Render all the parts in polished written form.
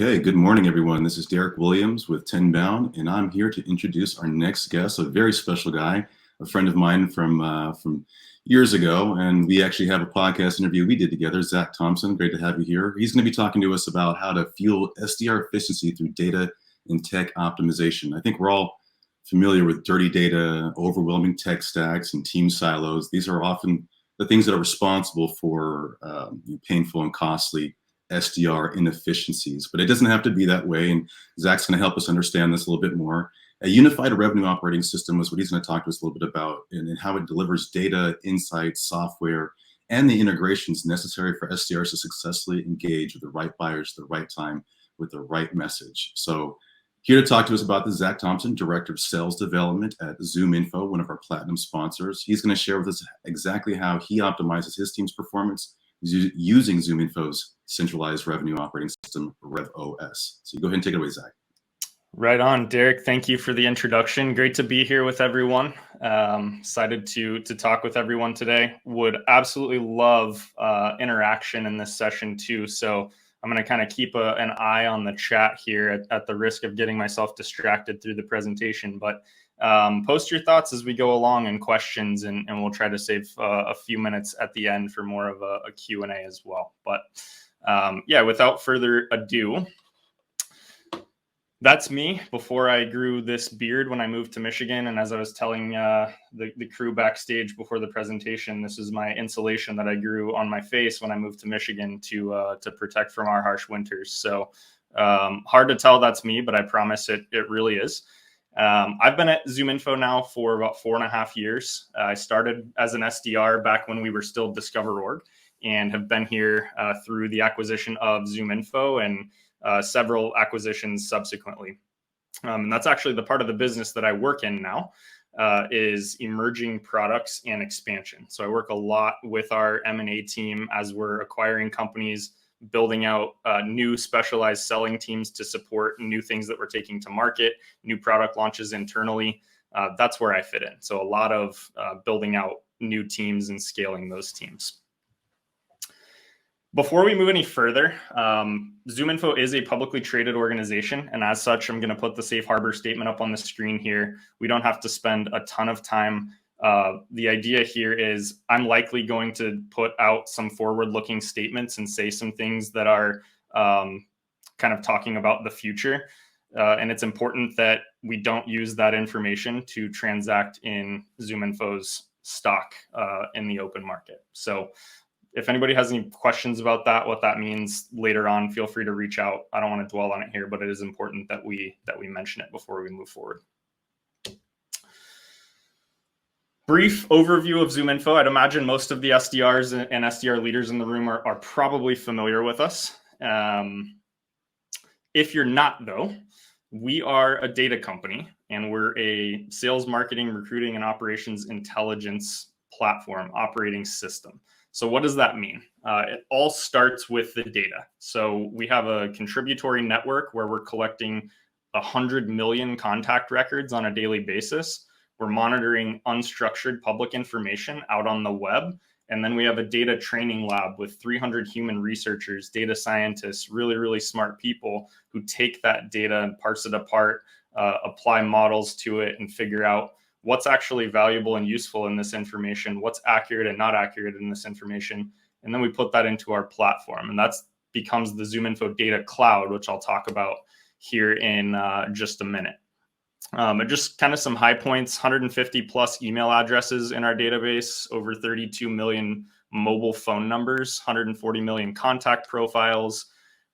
Okay, good morning, everyone. This is Derek Williams with Tenbound, and I'm here to introduce our next guest, a very special guy, a friend of mine from years ago, and we actually have a podcast interview we did together. Zach Thompson, great to have you here. He's going to be talking to us about how to fuel SDR efficiency through data and tech optimization. I think we're all familiar with dirty data, overwhelming tech stacks, and team silos. These are often the things that are responsible for painful and costly SDR inefficiencies, but it doesn't have to be that way. And Zach's going to help us understand this a little bit more. A unified revenue operating system is what he's going to talk to us a little bit about, and how it delivers data, insights, software, and the integrations necessary for SDRs to successfully engage with the right buyers at the right time with the right message. So here to talk to us about this, Zach Thompson, Director of Sales Development at ZoomInfo, one of our platinum sponsors. He's going to share with us exactly how he optimizes his team's performance using ZoomInfo's centralized revenue operating system, RevOS. So go ahead and take it away, Zach. Right on, Derek. Thank you for the introduction. Great to be here with everyone. Excited to talk with everyone today. Would absolutely love interaction in this session too. So I'm going to kind of keep an eye on the chat here at the risk of getting myself distracted through the presentation. But post your thoughts as we go along and questions, and we'll try to save a few minutes at the end for more of a Q&A as well. But yeah, without further ado, that's me before I grew this beard when I moved to Michigan. And as I was telling the crew backstage before the presentation, this is my insulation that I grew on my face when I moved to Michigan to protect from our harsh winters. So hard to tell that's me, but I promise it really is. I've been at ZoomInfo now for about 4.5 years. I started as an SDR back when we were still Discover.org, and have been here through the acquisition of ZoomInfo and several acquisitions subsequently. And that's actually the part of the business that I work in now, is emerging products and expansion. So I work a lot with our M&A team as we're acquiring companies, building out new specialized selling teams to support new things that we're taking to market, new product launches internally. That's where I fit in. So a lot of building out new teams and scaling those teams. Before we move any further, ZoomInfo is a publicly traded organization, and as such, I'm going to put the safe harbor statement up on the screen here. We don't have to spend a ton of time. The idea here is I'm likely going to put out some forward-looking statements and say some things that are kind of talking about the future, and it's important that we don't use that information to transact in ZoomInfo's stock in the open market. So if anybody has any questions about that, what that means later on, feel free to reach out. I don't want to dwell on it here, but it is important that we mention it before we move forward. Brief overview of ZoomInfo. I'd imagine most of the SDRs and SDR leaders in the room are probably familiar with us. If you're not, though, we are a data company, and we're a sales, marketing, recruiting, and operations intelligence platform operating system. So what does that mean? It all starts with the data. So we have a contributory network where we're collecting 100 million contact records on a daily basis. We're monitoring unstructured public information out on the web. And then we have a data training lab with 300 human researchers, data scientists, really, really smart people who take that data and parse it apart, apply models to it, and figure out what's actually valuable and useful in this information, what's accurate and not accurate in this information. And then we put that into our platform. And that becomes the ZoomInfo Data Cloud, which I'll talk about here in just a minute. Just kind of some high points: 150 plus email addresses in our database, over 32 million mobile phone numbers, 140 million contact profiles.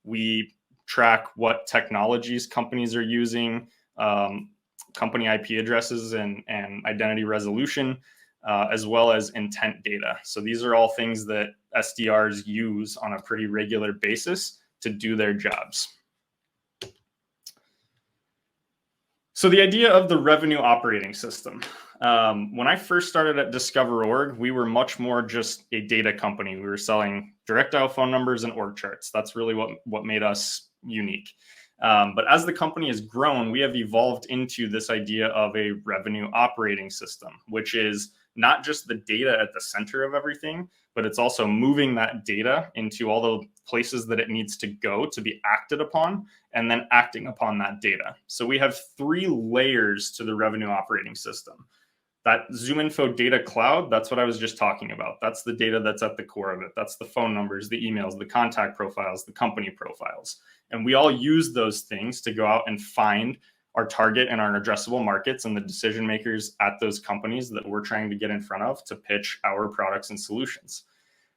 We track what technologies companies are using, company IP addresses and identity resolution, as well as intent data. So these are all things that SDRs use on a pretty regular basis to do their jobs. So the idea of the revenue operating system. When I first started at Discover.org, we were much more just a data company. We were selling direct dial phone numbers and org charts. That's really what made us unique. But as the company has grown, we have evolved into this idea of a revenue operating system, which is not just the data at the center of everything, but it's also moving that data into all the places that it needs to go to be acted upon, and then acting upon that data. So we have 3 layers to the revenue operating system. That ZoomInfo data cloud, that's what I was just talking about. That's the data that's at the core of it. That's the phone numbers, the emails, the contact profiles, the company profiles. And we all use those things to go out and find our target and our addressable markets and the decision makers at those companies that we're trying to get in front of to pitch our products and solutions.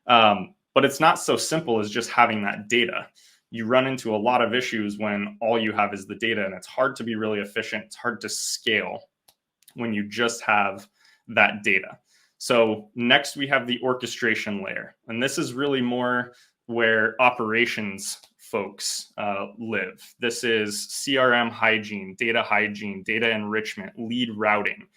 But it's not so simple as just having that data. You run into a lot of issues when all you have is the data, and it's hard to be really efficient. It's hard to scale when you just have that data. So next we have the orchestration layer. And this is really more where operations folks live. This is CRM hygiene, data enrichment, lead routing.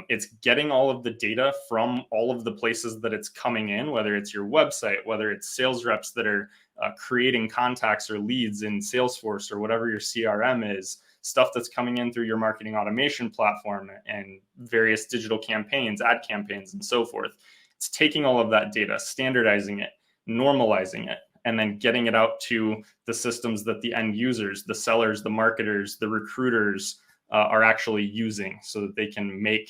It's getting all of the data from all of the places that it's coming in, whether it's your website, whether it's sales reps that are creating contacts or leads in Salesforce or whatever your CRM is, stuff that's coming in through your marketing automation platform and various digital campaigns, ad campaigns, and so forth. It's taking all of that data, standardizing it, normalizing it, and then getting it out to the systems that the end users, the sellers, the marketers, the recruiters are actually using, so that they can make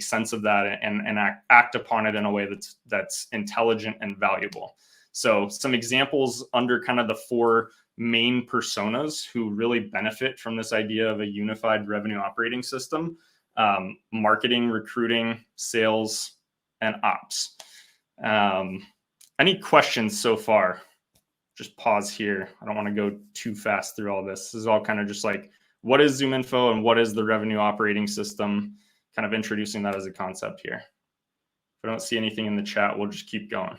sense of that and act upon it in a way that's intelligent and valuable. So some examples under kind of the 4 main personas who really benefit from this idea of a unified revenue operating system: marketing, recruiting, sales, and ops. Any questions so far? Just pause here. I don't want to go too fast through all this. This is all kind of just like, what is ZoomInfo and what is the revenue operating system? Kind of introducing that as a concept here. If I don't see anything in the chat, we'll just keep going.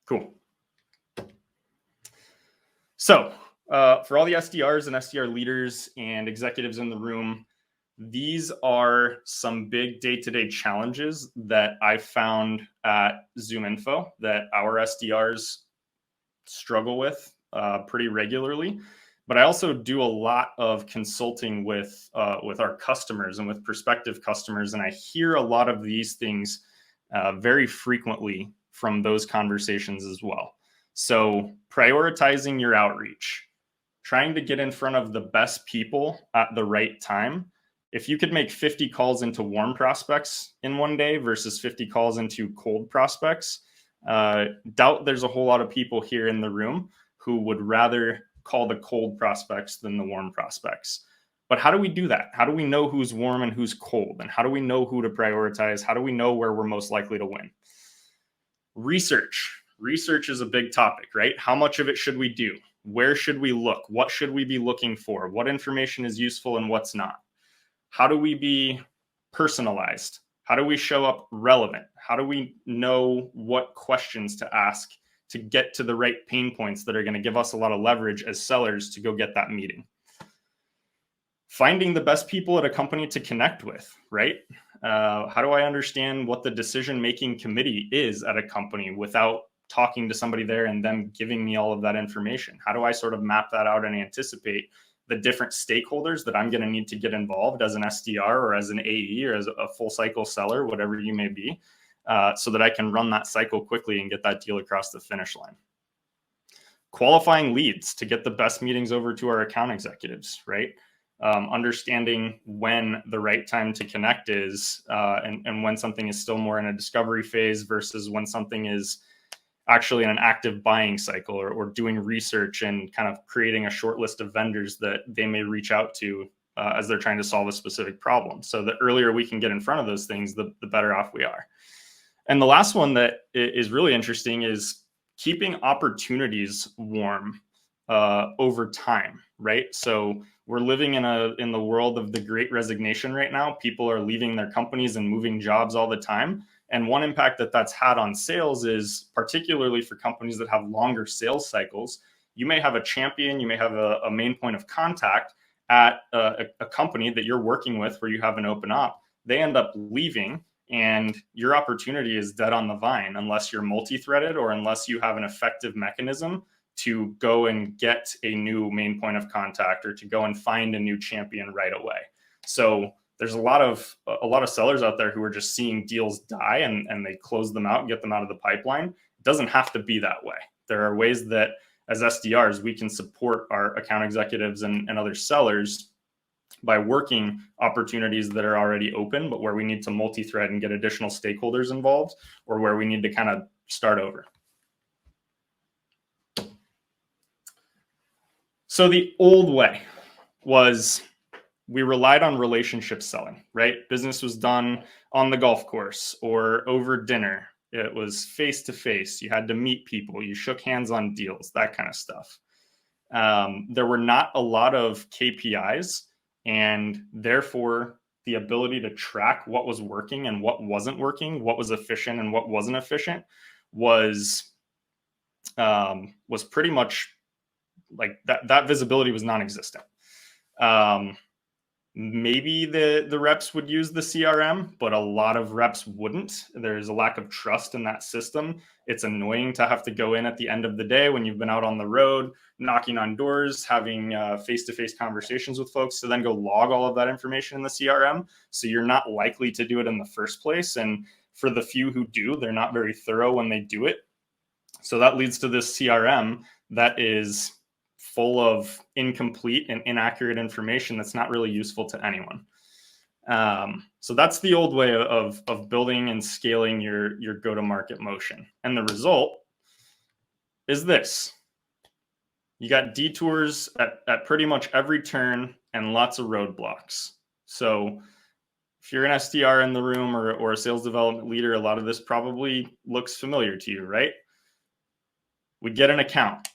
Cool. So for all the SDRs and SDR leaders and executives in the room, these are some big day-to-day challenges that I found at ZoomInfo that our SDRs struggle with pretty regularly. But I also do a lot of consulting with our customers and with prospective customers, and I hear a lot of these things very frequently from those conversations as well. So prioritizing your outreach, trying to get in front of the best people at the right time. If you could make 50 calls into warm prospects in one day versus 50 calls into cold prospects, doubt there's a whole lot of people here in the room who would rather call the cold prospects than the warm prospects. But how do we do that? How do we know who's warm and who's cold? And how do we know who to prioritize? How do we know where we're most likely to win? Research. Research is a big topic, right? How much of it should we do? Where should we look? What should we be looking for? What information is useful and what's not? How do we be personalized? How do we show up relevant? How do we know what questions to ask to get to the right pain points that are going to give us a lot of leverage as sellers to go get that meeting? Finding the best people at a company to connect with, right? How do I understand what the decision-making committee is at a company without talking to somebody there and them giving me all of that information? How do I sort of map that out and anticipate the different stakeholders that I'm going to need to get involved as an SDR or as an AE or as a full cycle seller, whatever you may be, so that I can run that cycle quickly and get that deal across the finish line? Qualifying leads to get the best meetings over to our account executives, right? Understanding when the right time to connect is and when something is still more in a discovery phase versus when something is actually in an active buying cycle, or doing research and kind of creating a short list of vendors that they may reach out to as they're trying to solve a specific problem. So the earlier we can get in front of those things, the better off we are. And the last one that is really interesting is keeping opportunities warm over time, right? So we're living in the world of the Great Resignation right now. People are leaving their companies and moving jobs all the time. And one impact that's had on sales is, particularly for companies that have longer sales cycles, you may have a champion, you may have a main point of contact at a company that you're working with where you have an open op. They end up leaving, and your opportunity is dead on the vine unless you're multi-threaded or unless you have an effective mechanism to go and get a new main point of contact or to go and find a new champion right away. So there's a lot of sellers out there who are just seeing deals die and they close them out and get them out of the pipeline. It doesn't have to be that way. There are ways that as SDRs, we can support our account executives and other sellers by working opportunities that are already open, but where we need to multi-thread and get additional stakeholders involved, or where we need to kind of start over. So the old way was we relied on relationship selling, right? Business was done on the golf course or over dinner. It was face-to-face. You had to meet people. You shook hands on deals, that kind of stuff. There were not a lot of KPIs, and therefore the ability to track what was working and what wasn't working, what was efficient and what wasn't efficient, was pretty much like that visibility was non-existent. Maybe the reps would use the CRM, but a lot of reps wouldn't. There's a lack of trust in that system. It's annoying to have to go in at the end of the day when you've been out on the road, knocking on doors, having face-to-face conversations with folks, to then go log all of that information in the CRM. So you're not likely to do it in the first place. And for the few who do, they're not very thorough when they do it. So that leads to this CRM that is full of incomplete and inaccurate information that's not really useful to anyone. So that's the old way of building and scaling your go-to-market motion. And the result is this. You got detours at pretty much every turn and lots of roadblocks. So if you're an SDR in the room or a sales development leader, a lot of this probably looks familiar to you, right? We get an account.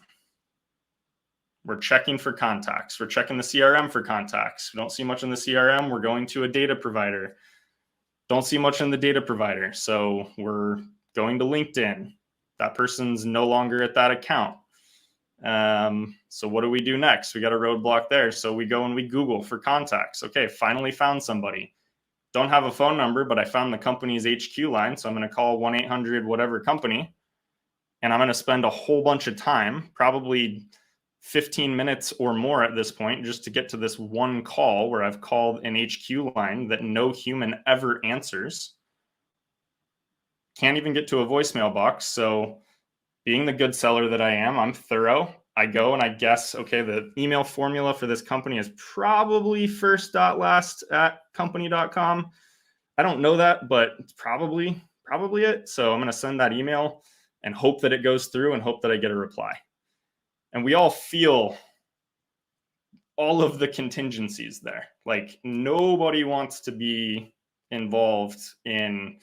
We're checking for contacts. We're checking the CRM for contacts. We don't see much in the CRM. We're going to a data provider. Don't see much in the data provider. So we're going to LinkedIn. That person's no longer at that account. So what do we do next? We got a roadblock there. So we go and we Google for contacts. Okay, finally found somebody. Don't have a phone number, but I found the company's HQ line. So I'm going to call 1-800 whatever company. And I'm going to spend a whole bunch of time, probably 15 minutes or more at this point, just to get to this one call where I've called an HQ line that no human ever answers. Can't even get to a voicemail box. So being the good seller that I am, I'm thorough. I go and I guess, okay, the email formula for this company is probably first.last@company.com. I don't know that, but it's probably it. So I'm going to send that email and hope that it goes through and hope that I get a reply. And we all feel all of the contingencies there. Like nobody wants to be involved in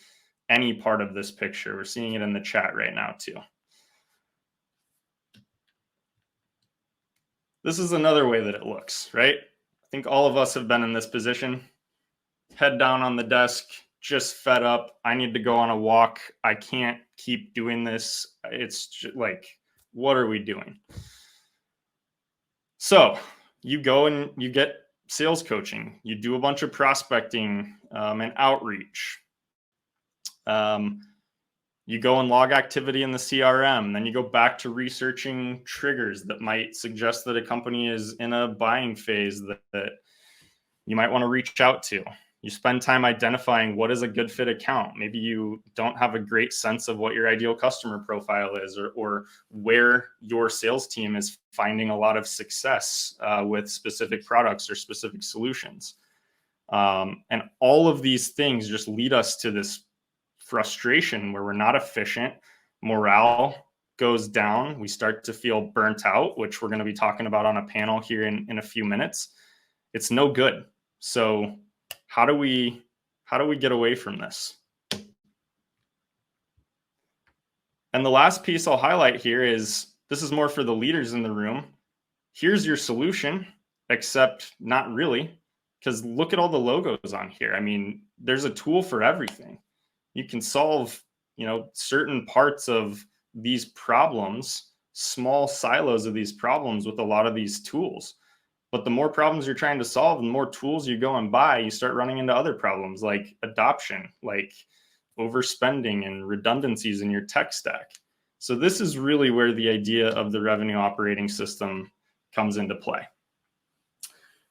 any part of this picture. We're seeing it in the chat right now too. This is another way that it looks, right? I think all of us have been in this position. Head down on the desk, just fed up. I need to go on a walk. I can't keep doing this. It's just like, what are we doing? So you go and you get sales coaching. You do a bunch of prospecting and outreach. You go and log activity in the CRM. Then you go back to researching triggers that might suggest that a company is in a buying phase that you might want to reach out to. You spend time identifying what is a good fit account. Maybe you don't have a great sense of what your ideal customer profile is, or where your sales team is finding a lot of success with specific products or specific solutions. And all of these things just lead us to this frustration where we're not efficient. Morale goes down. We start to feel burnt out, which we're going to be talking about on a panel here in a few minutes. It's no good. So how do we get away from this? And the last piece I'll highlight here is, this is more for the leaders in the room. Here's your solution, except not really, because look at all the logos on here. I mean, there's a tool for everything. You can solve, certain parts of these problems, small silos of these problems with a lot of these tools. But the more problems you're trying to solve, the more tools you go and buy, you start running into other problems like adoption, like overspending and redundancies in your tech stack. So this is really where the idea of the revenue operating system comes into play.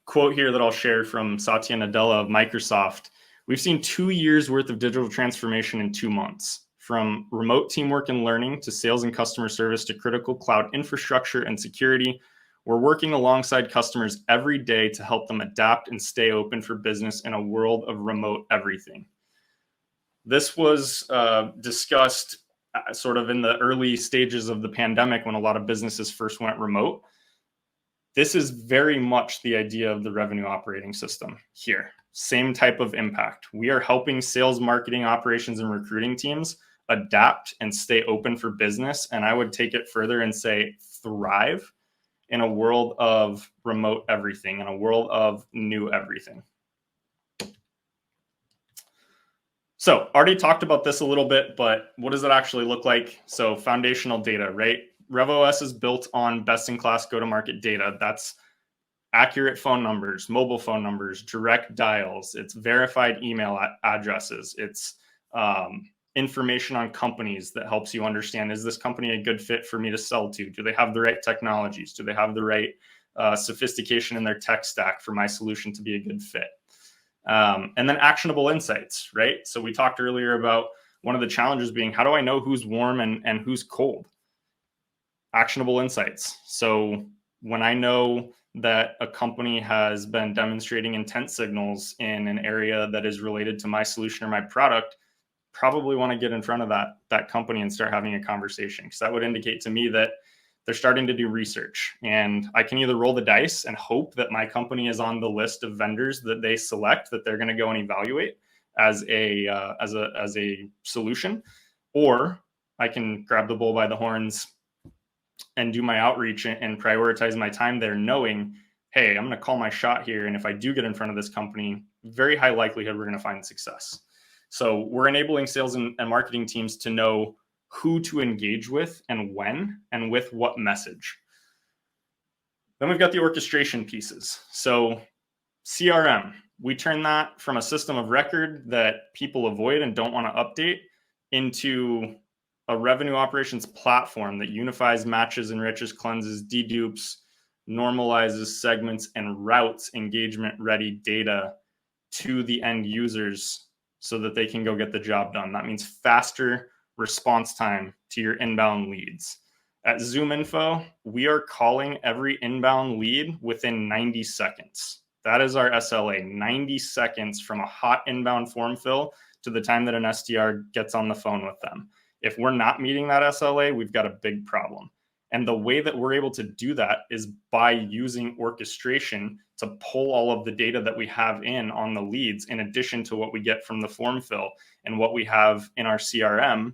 quote here that I'll share from Satya Nadella of Microsoft. We've seen 2 years worth of digital transformation in 2 months, from remote teamwork and learning to sales and customer service to critical cloud infrastructure and security. We're working alongside customers every day to help them adapt and stay open for business in a world of remote everything. This was discussed sort of in the early stages of the pandemic when a lot of businesses first went remote. This is very much the idea of the revenue operating system here. Same type of impact. We are helping sales, marketing, operations, and recruiting teams adapt and stay open for business. And I would take it further and say thrive in a world of remote everything, in a world of new everything. So already talked about this a little bit, but what does it actually look like? So foundational data, right? RevOS is built on best-in-class go-to-market data. That's accurate phone numbers, mobile phone numbers, direct dials. It's verified email addresses. It's information on companies that helps you understand, is this company a good fit for me to sell to? Do they have the right technologies? Do they have the right sophistication in their tech stack for my solution to be a good fit? And then actionable insights, right? So we talked earlier about one of the challenges being, how do I know who's warm and who's cold? Actionable insights. So when I know that a company has been demonstrating intent signals in an area that is related to my solution or my product, probably want to get in front of that company and start having a conversation, because that would indicate to me that they're starting to do research. And I can either roll the dice and hope that my company is on the list of vendors that they select, that they're going to go and evaluate as a solution, or I can grab the bull by the horns and do my outreach and prioritize my time there, knowing, hey, I'm going to call my shot here. And if I do get in front of this company, very high likelihood we're going to find success. So we're enabling sales and marketing teams to know who to engage with and when and with what message. Then we've got the orchestration pieces. So CRM, we turn that from a system of record that people avoid and don't want to update into a revenue operations platform that unifies, matches, enriches, cleanses, dedupes, normalizes, segments, and routes engagement-ready data to the end users so that they can go get the job done. That means faster response time to your inbound leads. At ZoomInfo, we are calling every inbound lead within 90 seconds. That is our SLA, 90 seconds from a hot inbound form fill to the time that an SDR gets on the phone with them. If we're not meeting that SLA, we've got a big problem. And the way that we're able to do that is by using orchestration to pull all of the data that we have in on the leads, in addition to what we get from the form fill and what we have in our CRM,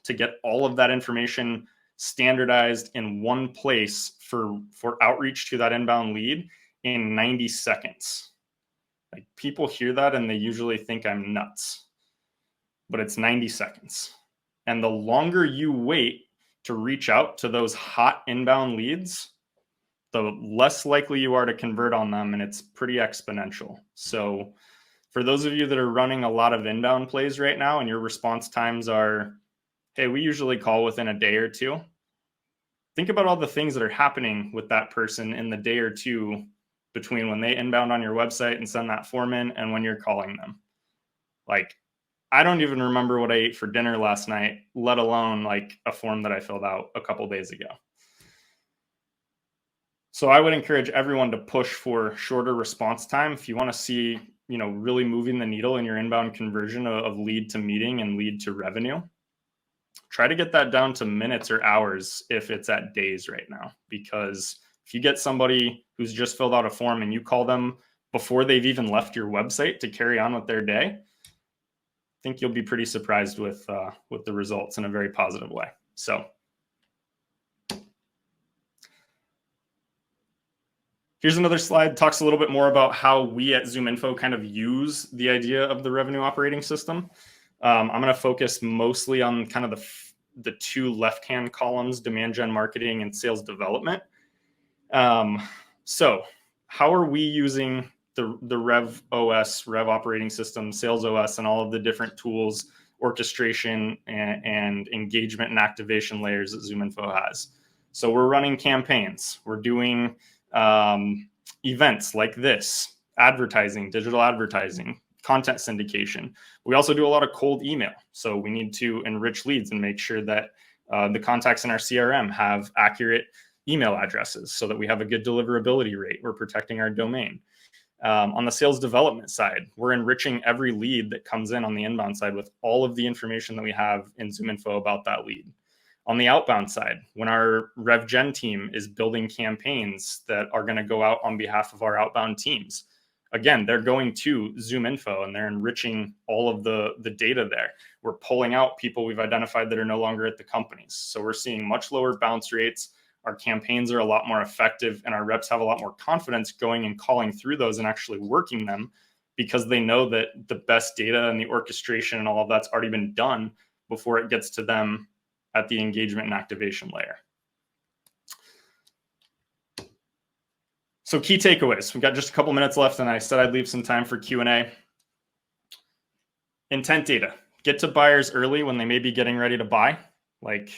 to get all of that information standardized in one place for outreach to that inbound lead in 90 seconds. Like, people hear that and they usually think I'm nuts, but it's 90 seconds. And the longer you wait to reach out to those hot inbound leads, the less likely you are to convert on them, and it's pretty exponential. So for those of you that are running a lot of inbound plays right now and your response times are, hey, we usually call within a day or two, think about all the things that are happening with that person in the day or two between when they inbound on your website and send that form in and when you're calling them. Like, I don't even remember what I ate for dinner last night, let alone like a form that I filled out a couple days ago. So I would encourage everyone to push for shorter response time. If you want to see, really moving the needle in your inbound conversion of lead to meeting and lead to revenue, try to get that down to minutes or hours if it's at days right now. Because if you get somebody who's just filled out a form and you call them before they've even left your website to carry on with their day, I think you'll be pretty surprised with the results in a very positive way. So here's another slide, talks a little bit more about how we at ZoomInfo kind of use the idea of the revenue operating system. I'm going to focus mostly on kind of the two left-hand columns, demand gen marketing and sales development. So how are we using the RevOS, Rev operating system, Sales OS, and all of the different tools, orchestration and engagement and activation layers that ZoomInfo has? So we're running campaigns. We're doing Events like this, advertising, digital advertising, content syndication. We also do a lot of cold email. So we need to enrich leads and make sure that the contacts in our CRM have accurate email addresses so that we have a good deliverability rate. We're protecting our domain. On the sales development side, we're enriching every lead that comes in on the inbound side with all of the information that we have in ZoomInfo about that lead. On the outbound side, when our RevGen team is building campaigns that are going to go out on behalf of our outbound teams, again, they're going to ZoomInfo and they're enriching all of the data there. We're pulling out people we've identified that are no longer at the companies. So we're seeing much lower bounce rates. Our campaigns are a lot more effective and our reps have a lot more confidence going and calling through those and actually working them because they know that the best data and the orchestration and all of that's already been done before it gets to them at the engagement and activation layer. So key takeaways. We've got just a couple minutes left and I said I'd leave some time for Q&A. Intent data. Get to buyers early when they may be getting ready to buy. Like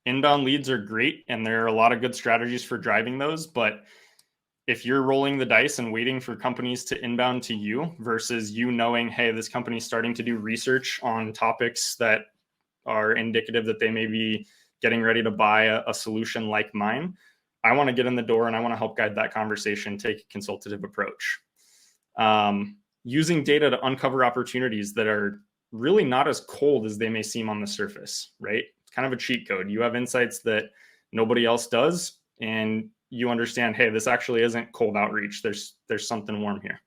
inbound leads are great and there are a lot of good strategies for driving those. But if you're rolling the dice and waiting for companies to inbound to you versus you knowing, hey, this company's starting to do research on topics that are indicative that they may be getting ready to buy a solution like mine, I want to get in the door and I want to help guide that conversation, take a consultative approach. Using data to uncover opportunities that are really not as cold as they may seem on the surface, right? It's kind of a cheat code. You have insights that nobody else does, and you understand, hey, this actually isn't cold outreach. There's something warm here.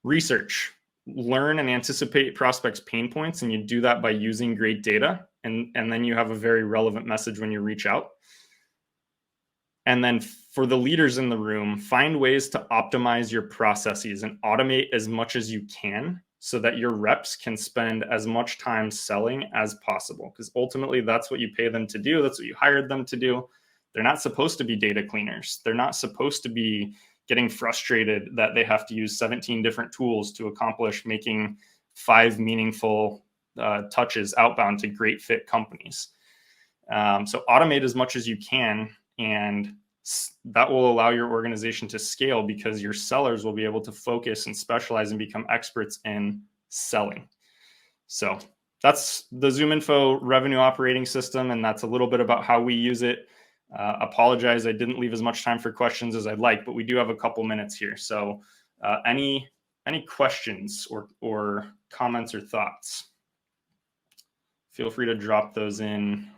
Research. Learn and anticipate prospects' pain points, and you do that by using great data, and then you have a very relevant message when you reach out. And then for the leaders in the room, find ways to optimize your processes and automate as much as you can so that your reps can spend as much time selling as possible, because ultimately that's what you pay them to do. That's what you hired them to do. They're not supposed to be data cleaners. They're not supposed to be getting frustrated that they have to use 17 different tools to accomplish making 5 meaningful touches outbound to great fit companies. So automate as much as you can, and that will allow your organization to scale because your sellers will be able to focus and specialize and become experts in selling. So that's the ZoomInfo revenue operating system, and that's a little bit about how we use it. Apologize, I didn't leave as much time for questions as I'd like, but we do have a couple minutes here. So any questions or comments or thoughts? Feel free to drop those in.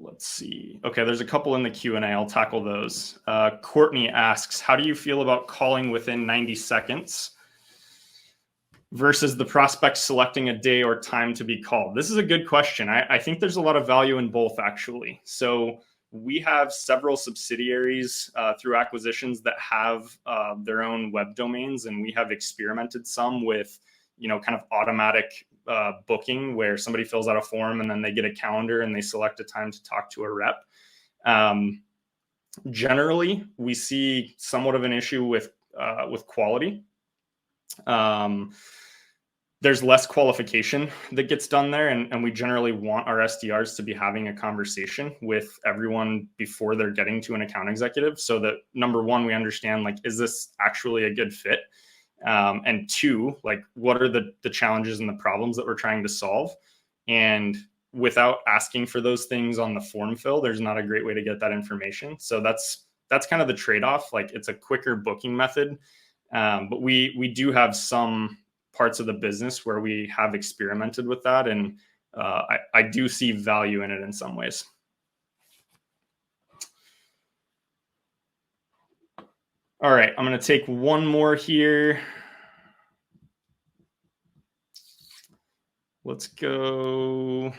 Let's see. Okay, there's a couple in the Q&A. I'll tackle those. Courtney asks, how do you feel about calling within 90 seconds versus the prospect selecting a day or time to be called? This is a good question. I think there's a lot of value in both, actually. So we have several subsidiaries through acquisitions that have their own web domains, and we have experimented some with, kind of automatic booking where somebody fills out a form and then they get a calendar and they select a time to talk to a rep. Generally, we see somewhat of an issue with quality. There's less qualification that gets done there, and we generally want our SDRs to be having a conversation with everyone before they're getting to an account executive, so that number one, we understand, like, is this actually a good fit? And two, like, what are the challenges and the problems that we're trying to solve? And without asking for those things on the form fill, there's not a great way to get that information. So that's kind of the trade-off. Like, it's a quicker booking method, but we do have some parts of the business where we have experimented with that, and I do see value in it in some ways. All right, I'm going to take one more here. Let's go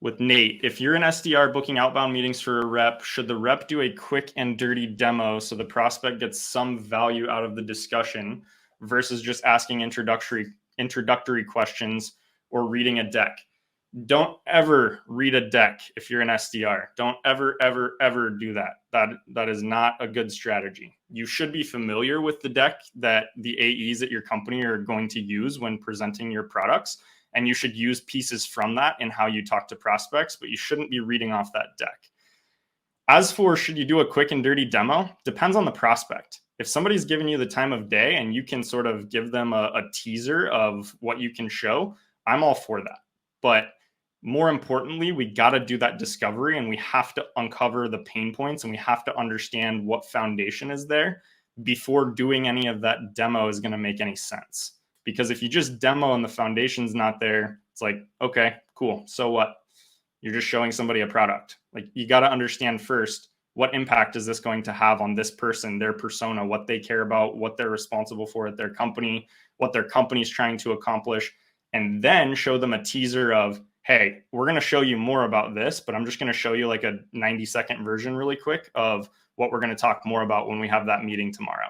with Nate. If you're an SDR booking outbound meetings for a rep, should the rep do a quick and dirty demo so the prospect gets some value out of the discussion versus just asking introductory questions or reading a deck? Don't ever read a deck if you're an SDR. Don't ever, ever, ever do that. That is not a good strategy. You should be familiar with the deck that the AEs at your company are going to use when presenting your products. And you should use pieces from that in how you talk to prospects, but you shouldn't be reading off that deck. As for should you do a quick and dirty demo, depends on the prospect. If somebody's giving you the time of day and you can sort of give them a teaser of what you can show, I'm all for that. But more importantly, we got to do that discovery, and we have to uncover the pain points, and we have to understand what foundation is there before doing any of that demo is going to make any sense. Because if you just demo and the foundation's not there, it's like, okay, cool. So what? You're just showing somebody a product. Like, you got to understand first, what impact is this going to have on this person, their persona, what they care about, what they're responsible for at their company, what their company's trying to accomplish, and then show them a teaser of, hey, we're going to show you more about this, but I'm just going to show you like a 90-second version really quick of what we're going to talk more about when we have that meeting tomorrow.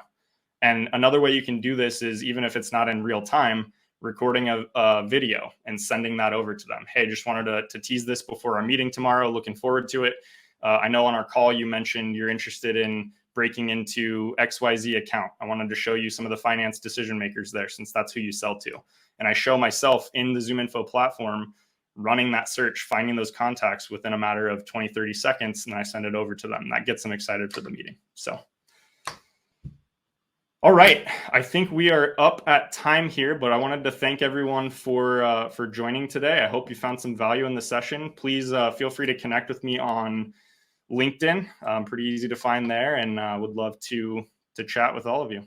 And another way you can do this is, even if it's not in real time, recording a video and sending that over to them. Hey, just wanted to tease this before our meeting tomorrow. Looking forward to it. I know on our call you mentioned you're interested in breaking into XYZ account. I wanted to show you some of the finance decision makers there, since that's who you sell to. And I show myself in the ZoomInfo platform running that search, finding those contacts within a matter of 20, 30 seconds, and I send it over to them. That gets them excited for the meeting. So, all right, I think we are up at time here, but I wanted to thank everyone for joining today. I hope you found some value in the session. Please feel free to connect with me on LinkedIn. Pretty easy to find there, and would love to chat with all of you.